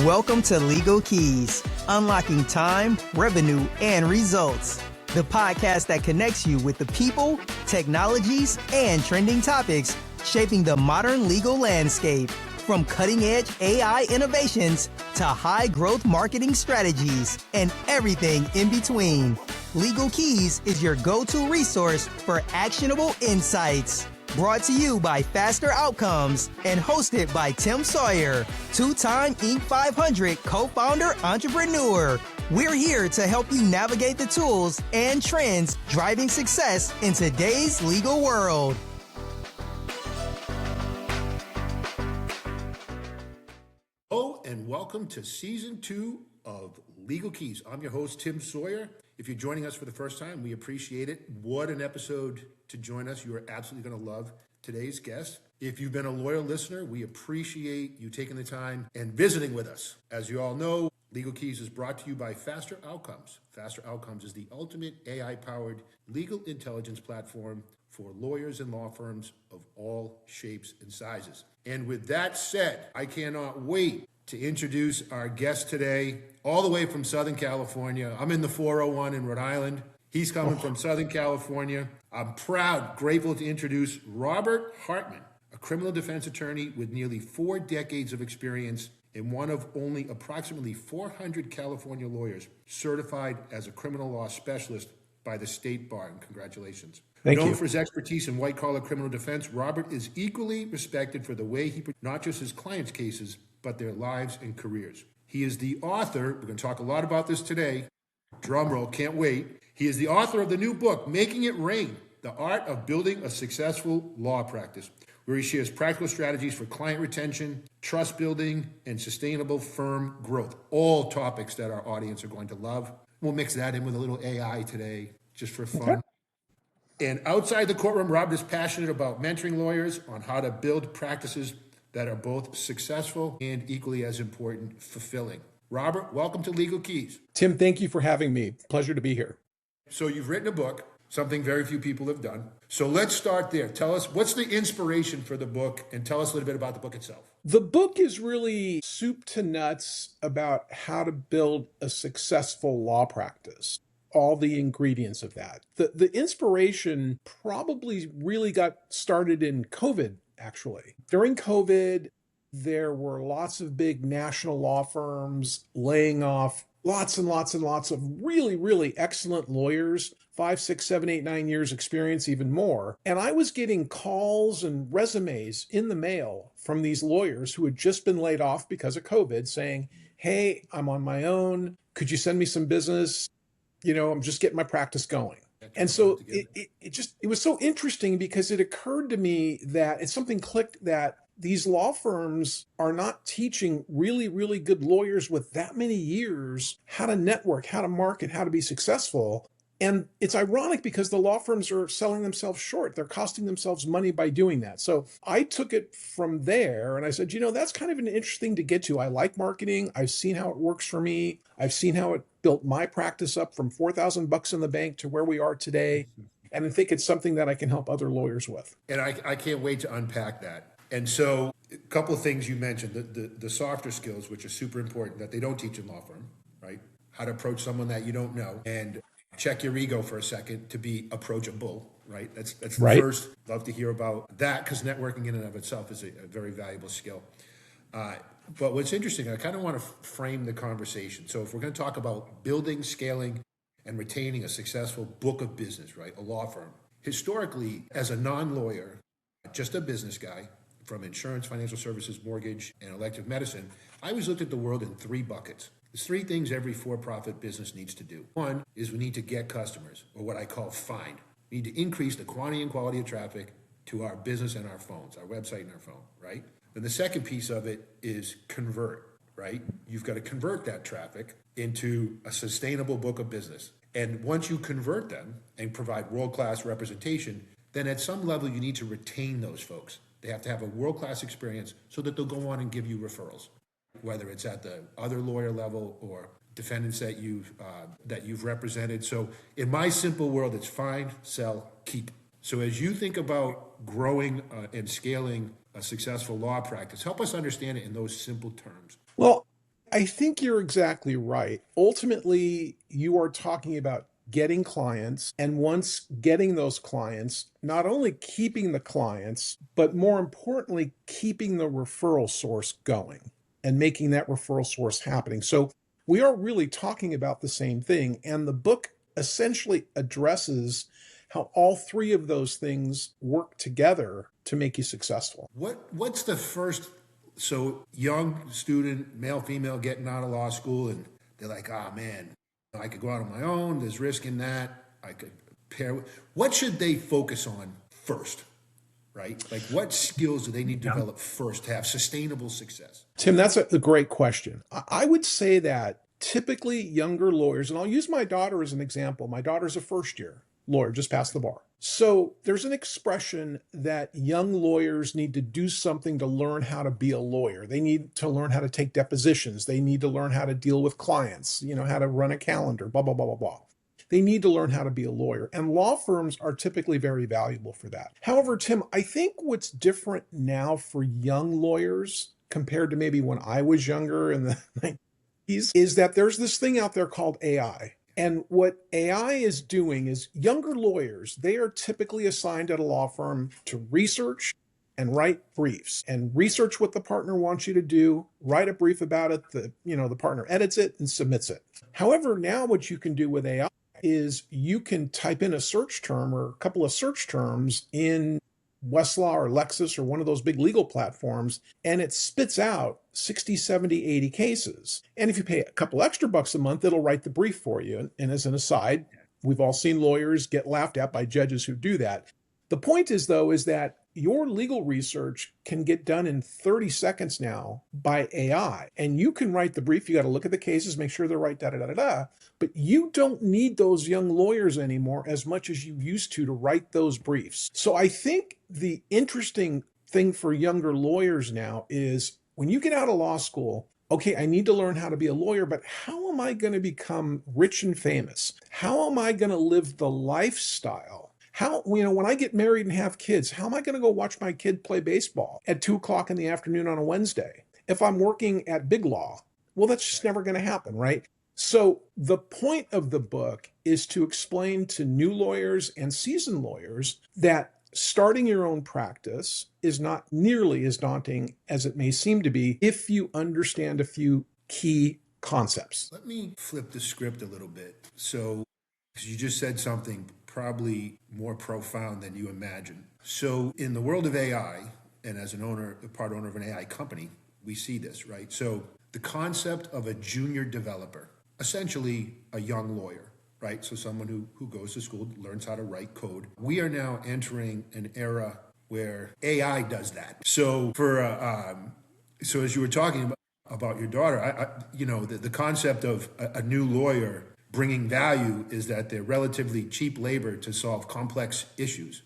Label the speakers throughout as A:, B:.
A: Welcome to Legal Keys, unlocking time, revenue, and results. The podcast that connects you with the people, technologies, and trending topics shaping the modern legal landscape. From cutting-edge AI innovations to high-growth marketing strategies and everything in between. Legal Keys is your go-to resource for actionable insights. Brought to you by Faster Outcomes and hosted by Tim Sawyer, two-time Inc. 500 co-founder entrepreneur. We're here to help you navigate the tools and trends driving success in today's legal world.
B: Hello and welcome to Season 2 of Legal Keys. I'm your host, Tim Sawyer. If you're joining us for the first time, we appreciate it. What an episode to join us. You are absolutely going to love today's guest. If you've been a loyal listener, we appreciate you taking the time and visiting with us. As you all know, Legal Keys is brought to you by Faster Outcomes. Faster Outcomes is the ultimate AI-powered legal intelligence platform for lawyers and law firms of all shapes and sizes. And with that said, I cannot wait to introduce our guest today, all the way from Southern California. I'm in the 401 in Rhode Island. He's coming from Southern California. I'm proud, grateful to introduce Robert Hartmann, a criminal defense attorney with nearly 4 decades of experience and one of only approximately 400 California lawyers certified as a criminal law specialist by the State Bar. And congratulations.
C: Thank you.
B: Known for his expertise in white-collar criminal defense, Robert is equally respected for the way he not just his clients' cases, but their lives and careers. He is the author, we're going to talk a lot about this today, drum roll, can't wait. He is the author of the new book, Making It Rain, The Art of Building a Successful Law Practice, where he shares practical strategies for client retention, trust building, and sustainable firm growth. All topics that our audience are going to love. We'll mix that in with a little AI today, just for fun. Okay. And outside the courtroom, Robert is passionate about mentoring lawyers on how to build practices that are both successful and equally as important, fulfilling. Robert, welcome to Legal Keys.
C: Tim, thank you for having me. Pleasure to be here.
B: So you've written a book, something very few people have done. So let's start there. Tell us, what's the inspiration for the book, and tell us a little bit about the book itself.
C: The book is really soup to nuts about how to build a successful law practice, all the ingredients of that. The inspiration probably really got started in COVID, actually. During COVID, there were lots of big national law firms laying off lots and lots and lots of really, really excellent lawyers, 5, 6, 7, 8, 9 years experience, even more. And I was getting calls and resumes in the mail from these lawyers who had just been laid off because of COVID saying, hey, I'm on my own. Could you send me some business? You know, I'm just getting my practice going. And so it was so interesting because it occurred to me that it's something clicked that these law firms are not teaching really, really good lawyers with that many years how to network, how to market, how to be successful. And it's ironic because the law firms are selling themselves short. They're costing themselves money by doing that. So I took it from there and I said, you know, that's kind of an interesting to get to. I like marketing. I've seen how it works for me. I've seen how it built my practice up from $4,000 in the bank to where we are today. And I think it's something that I can help other lawyers with.
B: And I can't wait to unpack that. And so a couple of things you mentioned, the softer skills, which are super important that they don't teach in law firm, right? How to approach someone that you don't know and check your ego for a second to be approachable, right? That's
C: right.
B: The first. Love to hear about that because networking in and of itself is a very valuable skill. But what's interesting, I kind of want to frame the conversation. So if we're going to talk about building, scaling, and retaining a successful book of business, right? A law firm. Historically, as a non-lawyer, just a business guy, from insurance, financial services, mortgage, and elective medicine, I always looked at the world in 3 buckets. There's 3 things every for-profit business needs to do. One is we need to get customers, or what I call find. We need to increase the quantity and quality of traffic to our business and our phones, our website and our phone, right? Then the second piece of it is convert, right? You've got to convert that traffic into a sustainable book of business. And once you convert them and provide world-class representation, then at some level you need to retain those folks. They have to have a world-class experience so that they'll go on and give you referrals, whether it's at the other lawyer level or defendants that you've represented. So in my simple world, it's find, sell, keep. So as you think about growing and scaling a successful law practice, help us understand it in those simple terms.
C: Well, I think you're exactly right. Ultimately, you are talking about getting clients, and once getting those clients, not only keeping the clients, but more importantly, keeping the referral source going and making that referral source happening. So we are really talking about the same thing. And the book essentially addresses how all three of those things work together to make you successful.
B: What's the first, so young student, male, female, getting out of law school, and they're like, ah, man, I could go out on my own. There's risk in that. I could pair. What should they focus on first, right? Like, what skills do they need to develop first to have sustainable success?
C: Tim, that's a great question. I would say that typically younger lawyers, and I'll use my daughter as an example. My daughter's a first year lawyer, just passed the bar. So there's an expression that young lawyers need to do something to learn how to be a lawyer. They need to learn how to take depositions. They need to learn how to deal with clients, how to run a calendar, blah, blah, blah, blah, blah. They need to learn how to be a lawyer. And law firms are typically very valuable for that. However, Tim, I think what's different now for young lawyers compared to maybe when I was younger in the 90s is that there's this thing out there called AI. And what AI is doing is younger lawyers, they are typically assigned at a law firm to research and write briefs and research what the partner wants you to do, write a brief about it. The partner edits it and submits it. However, now what you can do with AI is you can type in a search term or a couple of search terms in Westlaw or Lexis or one of those big legal platforms, and it spits out 60, 70, 80 cases. And if you pay a couple extra bucks a month, it'll write the brief for you. And as an aside, we've all seen lawyers get laughed at by judges who do that. The point is, though, is that your legal research can get done in 30 seconds now by AI. And you can write the brief. You got to look at the cases, make sure they're right, da-da-da-da-da. But you don't need those young lawyers anymore as much as you used to write those briefs. So I think the interesting thing for younger lawyers now is when you get out of law school, okay, I need to learn how to be a lawyer, but how am I going to become rich and famous? How am I going to live the lifestyle? How, when I get married and have kids, how am I going to go watch my kid play baseball at 2:00 in the afternoon on a Wednesday? If I'm working at Big Law, well, that's just never going to happen, right? So the point of the book is to explain to new lawyers and seasoned lawyers that starting your own practice is not nearly as daunting as it may seem to be if you understand a few key concepts.
B: Let me flip the script a little bit. So, because you just said something probably more profound than you imagine. So in the world of AI, and as a part owner of an AI company, we see this, right? So the concept of a junior developer, essentially a young lawyer, right? So someone who goes to school, learns how to write code. We are now entering an era where AI does that. So so as you were talking about your daughter, the concept of a new lawyer bringing value is that they're relatively cheap labor to solve complex issues,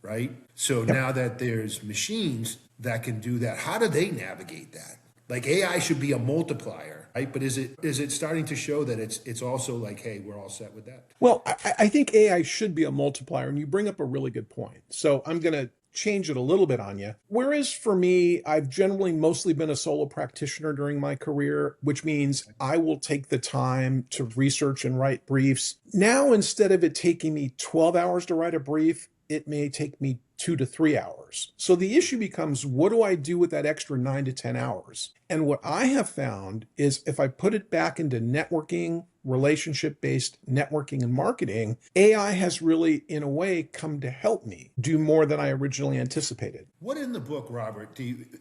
B: right? So now that there's machines that can do that, how do they navigate that? Like AI should be a multiplier, right? But is it starting to show that it's also like, hey, we're all set with that?
C: Well, I think AI should be a multiplier, and you bring up a really good point. So I'm going to change it a little bit on you. Whereas for me, I've generally mostly been a solo practitioner during my career, which means I will take the time to research and write briefs. Now, instead of it taking me 12 hours to write a brief, it may take me 2 to 3 hours. So the issue becomes, what do I do with that extra 9 to 10 hours? And what I have found is if I put it back into networking, relationship-based networking and marketing, AI has really, in a way, come to help me do more than I originally anticipated.
B: What in the book, Robert,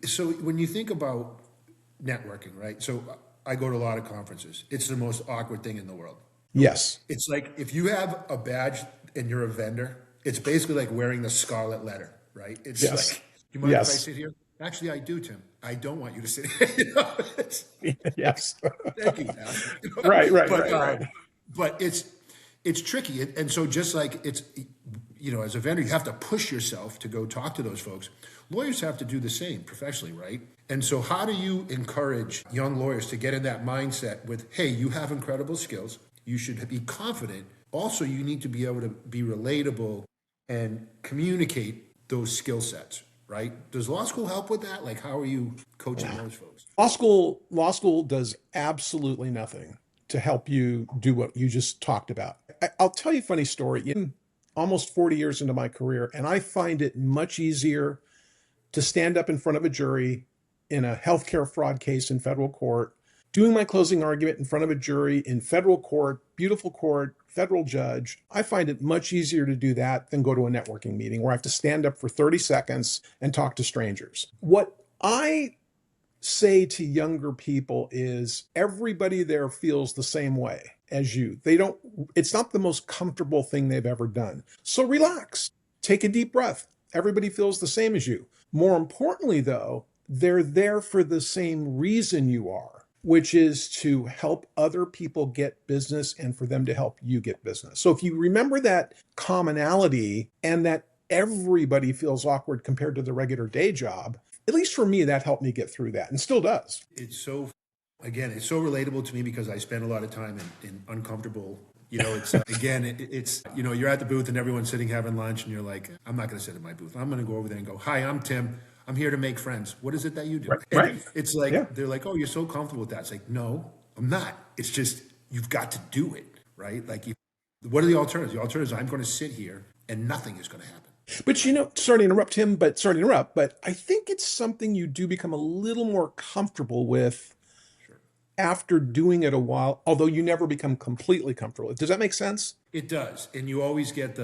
B: so when you think about networking, right? So I go to a lot of conferences. It's the most awkward thing in the world.
C: Yes.
B: It's like if you have a badge and you're a vendor, it's basically like wearing the scarlet letter, right? It's
C: yes.
B: like, do you mind if I sit here? Actually, I do, Tim. I don't want you to sit here.
C: Yes.
B: Thank you.
C: Right.
B: But it's tricky. And so just like it's, as a vendor, you have to push yourself to go talk to those folks. Lawyers have to do the same professionally, right? And so how do you encourage young lawyers to get in that mindset with, hey, you have incredible skills. You should be confident. Also, you need to be able to be relatable and communicate those skill sets, right? Does law school help with that? Like, how are you coaching those folks?
C: Law school does absolutely nothing to help you do what you just talked about. I'll tell you a funny story. Almost 40 years into my career, and I find it much easier to stand up in front of a jury in a healthcare fraud case in federal court, doing my closing argument in front of a jury in federal court, beautiful court, federal judge. I find it much easier to do that than go to a networking meeting where I have to stand up for 30 seconds and talk to strangers. What I say to younger people is everybody there feels the same way as you. It's not the most comfortable thing they've ever done. So relax, take a deep breath. Everybody feels the same as you. More importantly, though, they're there for the same reason you are, which is to help other people get business and for them to help you get business. So if you remember that commonality and that everybody feels awkward compared to the regular day job, at least for me, that helped me get through that and still does.
B: It's so relatable to me because I spend a lot of time in uncomfortable, it's you're at the booth and everyone's sitting having lunch and you're like, I'm not going to sit at my booth. I'm going to go over there and go, hi, I'm Tim. I'm here to make friends. What is it that you do?
C: Right.
B: It's like, They're like, oh, you're so comfortable with that. It's like, no, I'm not. It's just, you've got to do it, right? Like, what are the alternatives? The alternatives, I'm going to sit here and nothing is going to happen.
C: But sorry to interrupt him, but I think it's something you do become a little more comfortable with after doing it a while, although you never become completely comfortable. Does that make sense?
B: It does. And you always get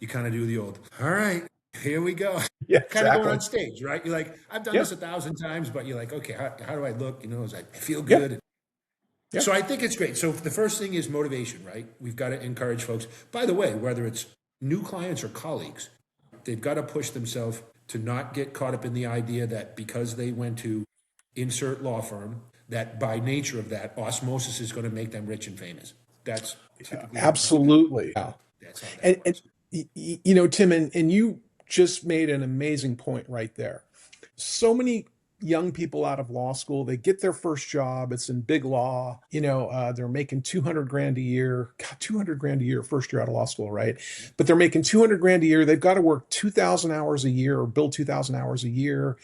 B: you kind of do the old, all right, here we go.
C: Yeah,
B: kind of
C: exactly.
B: going on stage, right? You're like, I've done this 1,000 times, but you're like, okay, how do I look? I feel good.
C: Yeah.
B: So I think it's great. So the first thing is motivation, right? We've got to encourage folks. By the way, whether it's new clients or colleagues, they've got to push themselves to not get caught up in the idea that because they went to insert law firm, that by nature of that, osmosis is going to make them rich and famous. That's typically
C: absolutely.
B: That's how that works.
C: And Tim, and you just made an amazing point right there. So many young people out of law school, they get their first job. It's in big law. They're making $200,000 a year. God, $200,000 a year, first year out of law school, right? But they're making $200,000 a year. They've got to work 2,000 hours a year or bill 2,000 hours a year.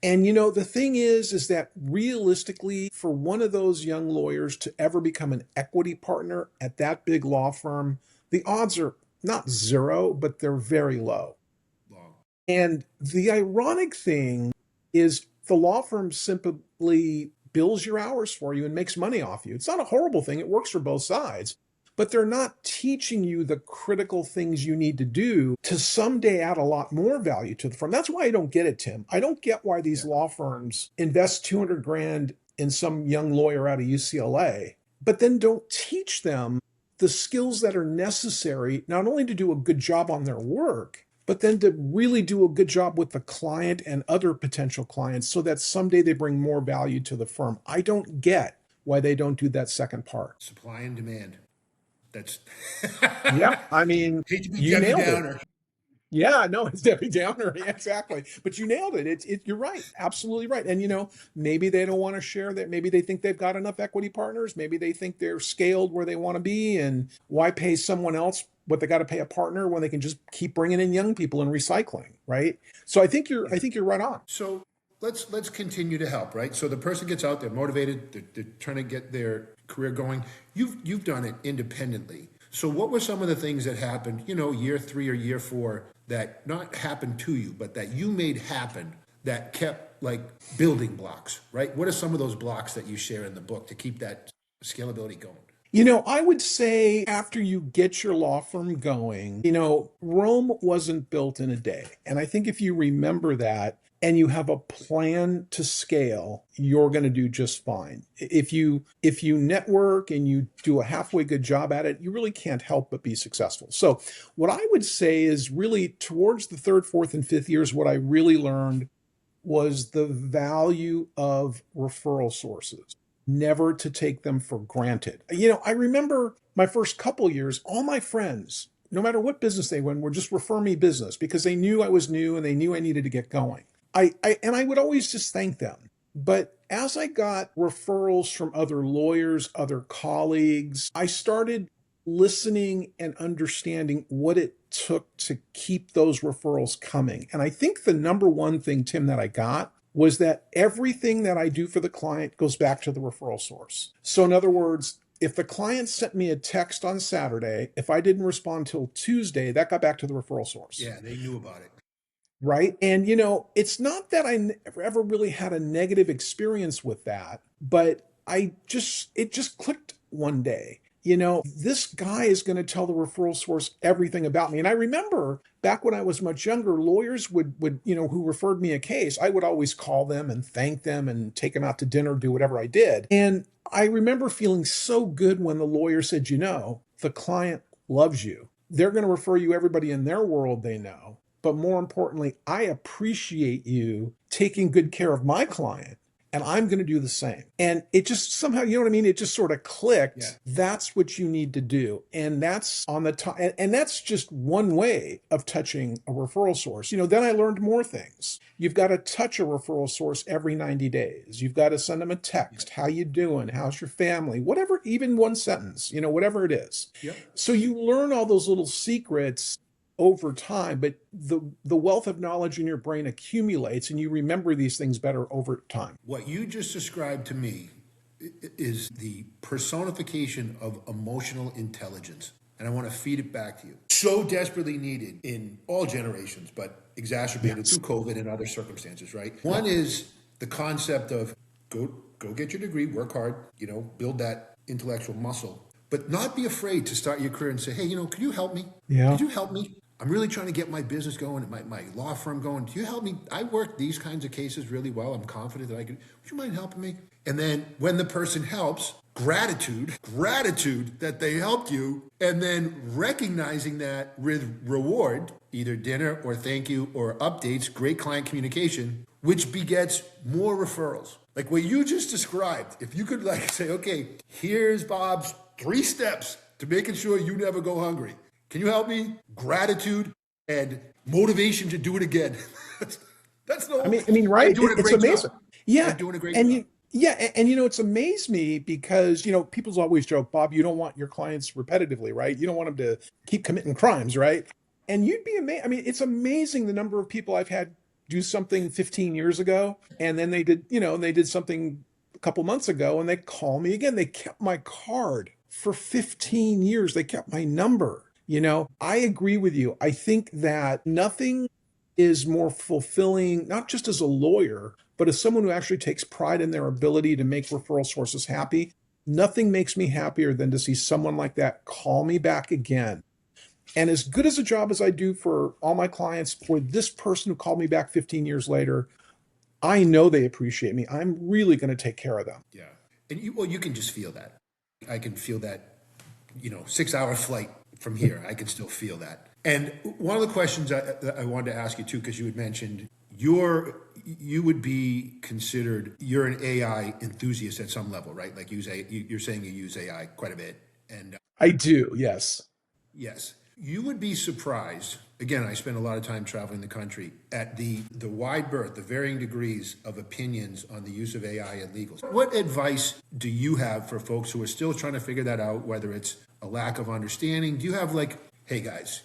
C: And the thing is that realistically, for one of those young lawyers to ever become an equity partner at that big law firm, the odds are not zero, but they're very low.
B: Long.
C: And the ironic thing is the law firm simply bills your hours for you and makes money off you. It's not a horrible thing. It works for both sides. But they're not teaching you the critical things you need to do to someday add a lot more value to the firm. That's why I don't get it, Tim. I don't get why these law firms invest $200,000 in some young lawyer out of UCLA, but then don't teach them the skills that are necessary, not only to do a good job on their work, but then to really do a good job with the client and other potential clients so that someday they bring more value to the firm. I don't get why they don't do that second part.
B: Supply and demand. That's
C: yeah. I mean,
B: hate to be
C: you
B: Debbie
C: nailed
B: Downer.
C: it. Yeah, no, it's Debbie Downer. Exactly. But you nailed it. You're right. Absolutely right. And, maybe they don't want to share that. Maybe they think they've got enough equity partners. Maybe they think they're scaled where they want to be. And why pay someone else what they got to pay a partner when they can just keep bringing in young people and recycling, right? So I think you're right on.
B: So let's continue to help, right? So the person gets out, they're motivated, they're trying to get their career going. You've done it independently. So what were some of the things that happened, year 3 or year 4 that not happened to you, but that you made happen that kept like building blocks, right? What are some of those blocks that you share in the book to keep that scalability going?
C: I would say after you get your law firm going, Rome wasn't built in a day. And I think if you remember that, and you have a plan to scale, you're going to do just fine. If you network and you do a halfway good job at it, you really can't help but be successful. So what I would say is really towards the 3rd, 4th, and 5th years, what I really learned was the value of referral sources, never to take them for granted. I remember my first couple years, all my friends, no matter what business they went, were just refer me business because they knew I was new and they knew I needed to get going. I would always just thank them. But as I got referrals from other lawyers, other colleagues, I started listening and understanding what it took to keep those referrals coming. And I think the number one thing, Tim, that I got was that everything that I do for the client goes back to the referral source. So in other words, if the client sent me a text on Saturday, if I didn't respond till Tuesday, that got back to the referral source.
B: Yeah, they knew about it.
C: Right. And, it's not that I ever really had a negative experience with that, but it just clicked one day. This guy is going to tell the referral source everything about me. And I remember back when I was much younger, lawyers would, who referred me a case, I would always call them and thank them and take them out to dinner, do whatever I did. And I remember feeling so good when the lawyer said, the client loves you. They're going to refer you everybody in their world they know. But more importantly, I appreciate you taking good care of my client, and I'm going to do the same. And it just somehow, you know what I mean? It just sort of clicked. Yeah. That's what you need to do. And that's on the top. And that's just one way of touching a referral source. Then I learned more things. You've got to touch a referral source every 90 days. You've got to send them a text. How you doing? How's your family? Whatever, even one sentence, whatever it is. Yep. So you learn all those little secrets over time, but the wealth of knowledge in your brain accumulates and you remember these things better over time.
B: What you just described to me is the personification of emotional intelligence. And I want to feed it back to you. So desperately needed in all generations, but exacerbated through COVID and other circumstances, right? One is the concept of go get your degree, work hard, build that intellectual muscle, but not be afraid to start your career and say, hey, could you help me?
C: Yeah.
B: Could you help me? I'm really trying to get my business going, my law firm going. Do you help me? I work these kinds of cases really well. I'm confident that I could. Would you mind helping me? And then when the person helps, gratitude that they helped you, and then recognizing that with reward, either dinner or thank you or updates, great client communication, which begets more referrals. Like what you just described, if you could say, okay, here's Bob's 3 steps to making sure you never go hungry. Can you help me? Gratitude and motivation to do it again. That's no.
C: I mean, right? It's amazing.
B: Job.
C: Yeah,
B: I'm doing a great job.
C: And it's amazed me because people's always joke, Bob, you don't want your clients repetitively, right? You don't want them to keep committing crimes, right? And you'd be amazed. I mean, it's amazing the number of people I've had do something 15 years ago, and then they did something a couple months ago, and they call me again. They kept my card for 15 years. They kept my number. I agree with you. I think that nothing is more fulfilling, not just as a lawyer, but as someone who actually takes pride in their ability to make referral sources happy. Nothing makes me happier than to see someone like that call me back again. And as good as a job as I do for all my clients, for this person who called me back 15 years later, I know they appreciate me. I'm really going to take care of them.
B: Yeah. And you can just feel that. I can feel that, 6-hour flight from here. I can still feel that. And one of the questions I wanted to ask you too, because you had mentioned you would be considered, you're an AI enthusiast at some level, right? Like you're saying you use AI quite a bit. And
C: I do. Yes.
B: Yes. You would be surprised. Again, I spend a lot of time traveling the country at the wide berth, the varying degrees of opinions on the use of AI in legal. What advice do you have for folks who are still trying to figure that out, whether it's a lack of understanding? Do you have hey guys,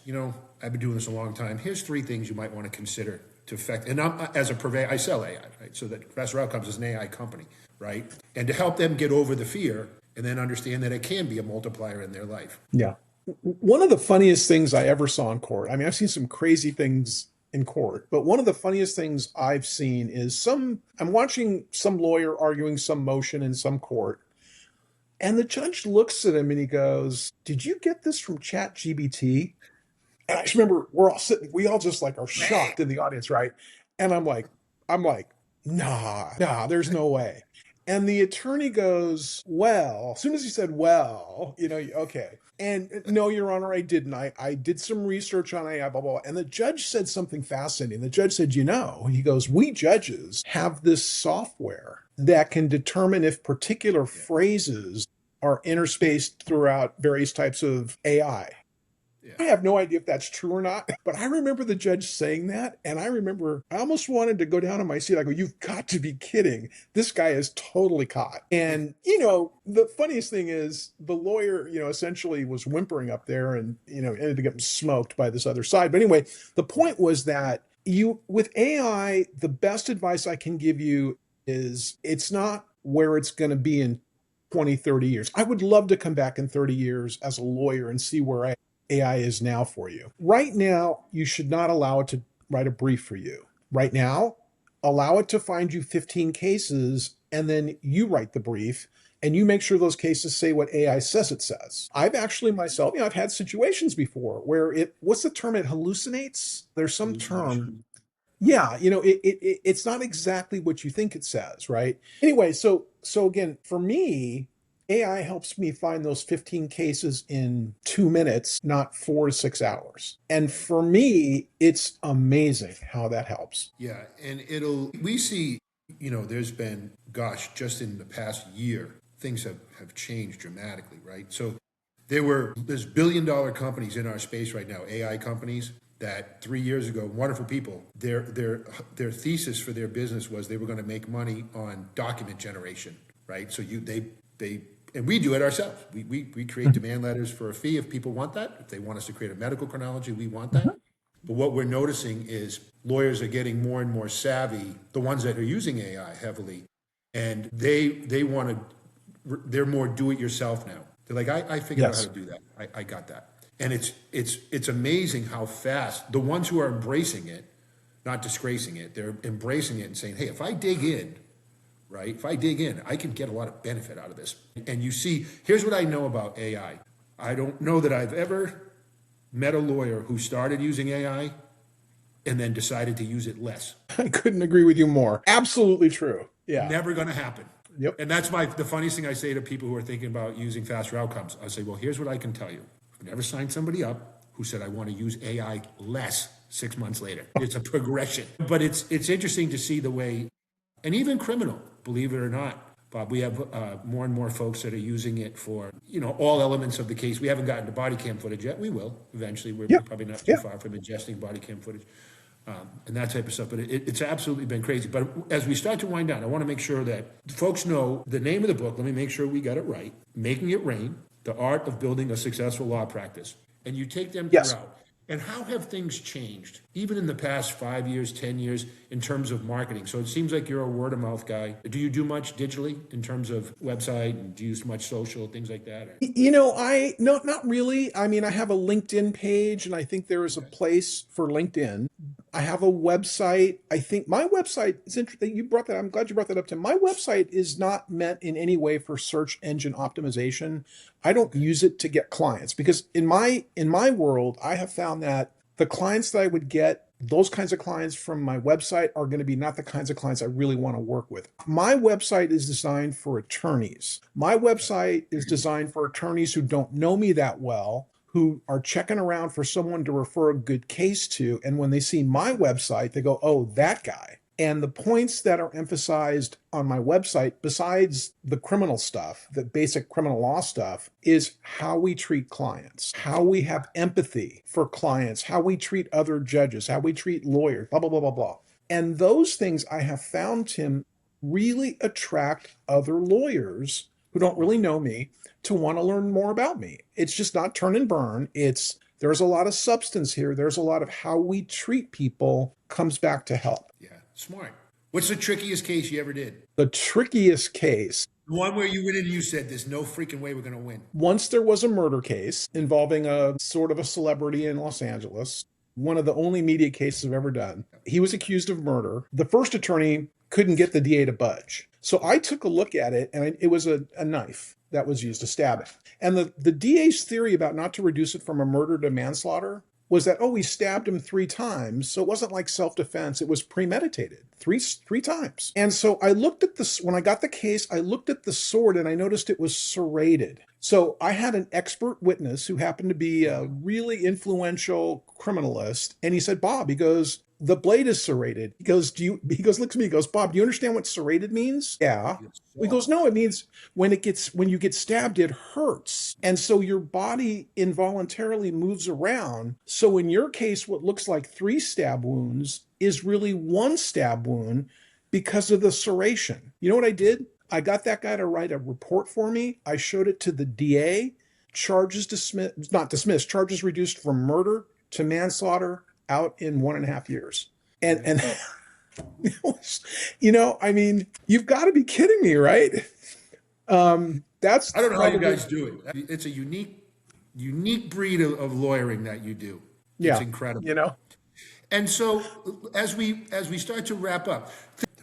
B: I've been doing this a long time. Here's 3 things you might want to consider to affect. And as a purveyor, I sell AI, right? So that Professor Outcomes is an AI company, right? And to help them get over the fear and then understand that it can be a multiplier in their life.
C: Yeah. One of the funniest things I ever saw in court, I mean, I've seen some crazy things in court, but one of the funniest things I've seen is I'm watching some lawyer arguing some motion in some court, and the judge looks at him and he goes, "Did you get this from ChatGPT?" And I just remember we all just are shocked in the audience, right? And I'm like, nah, there's no way. And the attorney goes, well, as soon as he said, well, okay. And no, Your Honor, I didn't. I did some research on AI, blah, blah, blah. And the judge said something fascinating. The judge said, he goes, we judges have this software that can determine if particular phrases are interspaced throughout various types of AI.
B: Yeah.
C: I have no idea if that's true or not, but I remember the judge saying that. And I remember I almost wanted to go down on my seat. I go, you've got to be kidding. This guy is totally caught. And, the funniest thing is the lawyer, essentially was whimpering up there and, ended up getting smoked by this other side. But anyway, the point was that with AI, the best advice I can give you is it's not where it's going to be in 20, 30 years. I would love to come back in 30 years as a lawyer and see where AI is now for you. Right now, you should not allow it to write a brief for you. Right now, allow it to find you 15 cases and then you write the brief and you make sure those cases say what AI says it says. I've actually myself, I've had situations before where what's the term? It hallucinates. There's some term. Yeah, it's not exactly what you think it says, right? Anyway, so again, for me, AI helps me find those 15 cases in 2 minutes, not 4 to 6 hours. And for me, it's amazing how that helps.
B: Yeah, and we see, there's been, just in the past year, things have changed dramatically, right? So there's billion-dollar companies in our space right now, AI companies, that 3 years ago, wonderful people, their thesis for their business was they were going to make money on document generation, right? So and we do it ourselves. We create demand letters for a fee if people want that. If they want us to create a medical chronology, we want that. But what we're noticing is lawyers are getting more and more savvy, the ones that are using AI heavily, and they want to, they're more do-it-yourself now. They're like, I figured out how to do that. I got that. And it's amazing how fast the ones who are embracing it, not disgracing it, they're embracing it and saying, hey, if I dig in, right? If I dig in, I can get a lot of benefit out of this. And you see, here's what I know about AI. I don't know that I've ever met a lawyer who started using AI and then decided to use it less.
C: I couldn't agree with you more. Absolutely true. Yeah.
B: Never going to happen.
C: Yep.
B: And that's the funniest thing I say to people who are thinking about using faster outcomes. I say, well, here's what I can tell you. I've never signed somebody up who said, I want to use AI less 6 months later. It's a progression. But it's interesting to see the way, and even criminal, believe it or not, Bob, we have more and more folks that are using it for, all elements of the case. We haven't gotten to body cam footage yet. We will eventually. We're probably not too far from ingesting body cam footage and that type of stuff. But it's absolutely been crazy. But as we start to wind down, I want to make sure that folks know the name of the book. Let me make sure we got it right. Making It Rain, The Art of Building a Successful Law Practice. And you take them throughout. And how have things changed, even in the past 5 years, 10 years, in terms of marketing? So it seems like you're a word of mouth guy. Do you do much digitally in terms of website, and do you use much social, things like that?
C: No, not really. I mean, I have a LinkedIn page and I think there is a place for LinkedIn. I have a website. I think my website is interesting. You brought that. I'm glad you brought that up, Tim. My website is not meant in any way for search engine optimization. I don't use it to get clients because in my world, I have found that the clients that I would get, those kinds of clients from my website are going to be not the kinds of clients I really want to work with. My website is designed for attorneys. My website is designed for attorneys who don't know me that well, who are checking around for someone to refer a good case to. And when they see my website, they go, oh, that guy. And the points that are emphasized on my website, besides the criminal stuff, the basic criminal law stuff, is how we treat clients, how we have empathy for clients, how we treat other judges, how we treat lawyers, blah, blah, blah, blah, blah. And those things I have found, Tim, really attract other lawyers who don't really know me to want to learn more about me. It's just not turn and burn. There's a lot of substance here. There's a lot of how we treat people comes back to help.
B: Yeah, smart. What's the trickiest case you ever did?
C: The trickiest case.
B: The one where you went in and you said, there's no freaking way we're going to win.
C: Once there was a murder case involving a sort of a celebrity in Los Angeles. One of the only media cases I've ever done. He was accused of murder. The first attorney couldn't get the DA to budge. So I took a look at it, and it was a knife that was used to stab it. And the DA's theory about not to reduce it from a murder to manslaughter was that, he stabbed him 3 times. So it wasn't like self-defense. It was premeditated three times. And so I looked at this, when I got the case, I looked at the sword and I noticed it was serrated. So I had an expert witness who happened to be a really influential criminalist. And he said, Bob, he goes, the blade is serrated. He goes, looks at me, he goes, Bob, do you understand what serrated means? Yeah. He goes, no, it means when you get stabbed, it hurts. And so your body involuntarily moves around. So in your case, what looks like 3 stab wounds is really 1 stab wound because of the serration. You know what I did? I got that guy to write a report for me. I showed it to the DA. Charges charges reduced from murder to manslaughter, out in 1.5 years. And I mean, you've got to be kidding me, right? That's
B: I don't know how you guys do it. It's a unique breed of lawyering that you do. It's incredible. And so as we start to wrap up,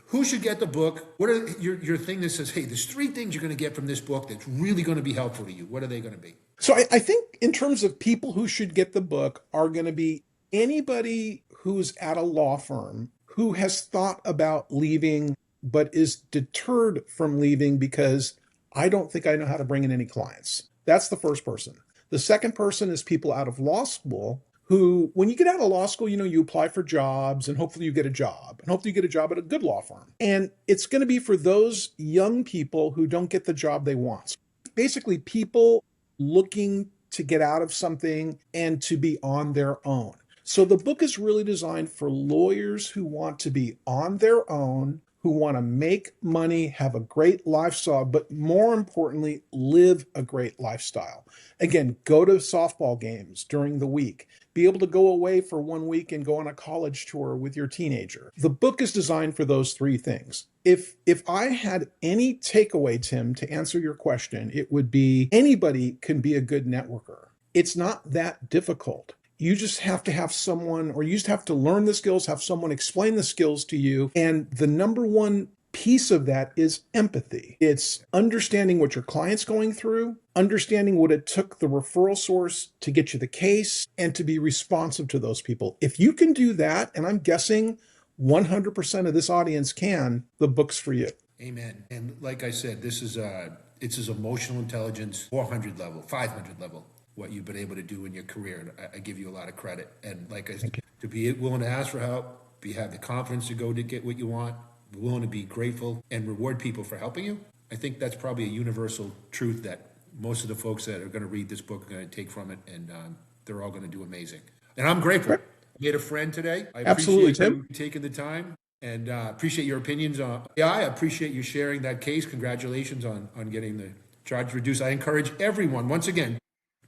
B: who should get the book? What are your thing that says, hey, there's 3 things you're going to get from this book that's really going to be helpful to you? What are they going to be?
C: So I think in terms of people who should get the book are going to be anybody who's at a law firm who has thought about leaving but is deterred from leaving because I don't think I know how to bring in any clients. That's the first person. The second person is people out of law school who, when you get out of law school, you apply for jobs and hopefully you get a job, and hopefully you get a job at a good law firm. And it's going to be for those young people who don't get the job they want. Basically, people looking to get out of something and to be on their own. So the book is really designed for lawyers who want to be on their own, who want to make money, have a great lifestyle, but more importantly, live a great lifestyle. Again, go to softball games during the week, be able to go away for 1 week and go on a college tour with your teenager. The book is designed for those 3 things. If I had any takeaway, Tim, to answer your question, it would be anybody can be a good networker. It's not that difficult. You just have to have someone, or you just have to learn the skills, have someone explain the skills to you. And the number one piece of that is empathy. It's understanding what your client's going through, understanding what it took the referral source to get you the case, and to be responsive to those people. If you can do that, and I'm guessing 100% of this audience can, the book's for you.
B: Amen. And like I said, it's his emotional intelligence, 400 level, 500 level. What you've been able to do in your career. And I give you a lot of credit. And like I said, to be willing to ask for help, have the confidence to go to get what you want, willing to be grateful and reward people for helping you. I think that's probably a universal truth that most of the folks that are going to read this book are going to take from it. And they're all going to do amazing. And I'm grateful. I made a friend today. I
C: Absolutely,
B: appreciate
C: Tim.
B: you taking the time and appreciate your opinions on AI. I appreciate you sharing that case. Congratulations on getting the charge reduced. I encourage everyone, once again,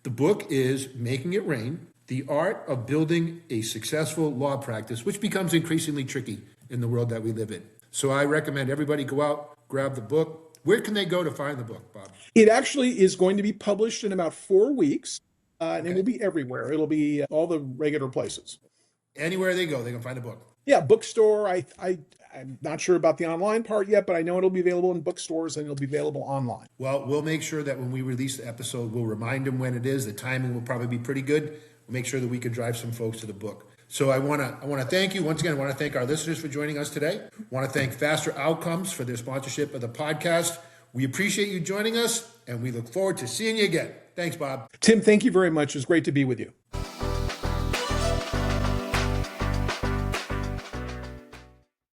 B: the book is Making It Rain, The Art of Building a Successful Law Practice, which becomes increasingly tricky in the world that we live in. So I recommend everybody go out, grab the book. Where can they go to find the book, Bob?
C: It actually is going to be published in about 4 weeks, and it will be everywhere. It'll be all the regular places.
B: Anywhere they go, they can find the book.
C: Yeah, bookstore. I'm not sure about the online part yet, but I know it'll be available in bookstores and it'll be available online.
B: Well, we'll make sure that when we release the episode, we'll remind them when it is. The timing will probably be pretty good. We'll make sure that we can drive some folks to the book. So I want to thank you once again. I want to thank our listeners for joining us today. I want to thank Faster Outcomes for their sponsorship of the podcast. We appreciate you joining us, and we look forward to seeing you again. Thanks, Bob.
C: Tim, thank you very much. It's great to be with you.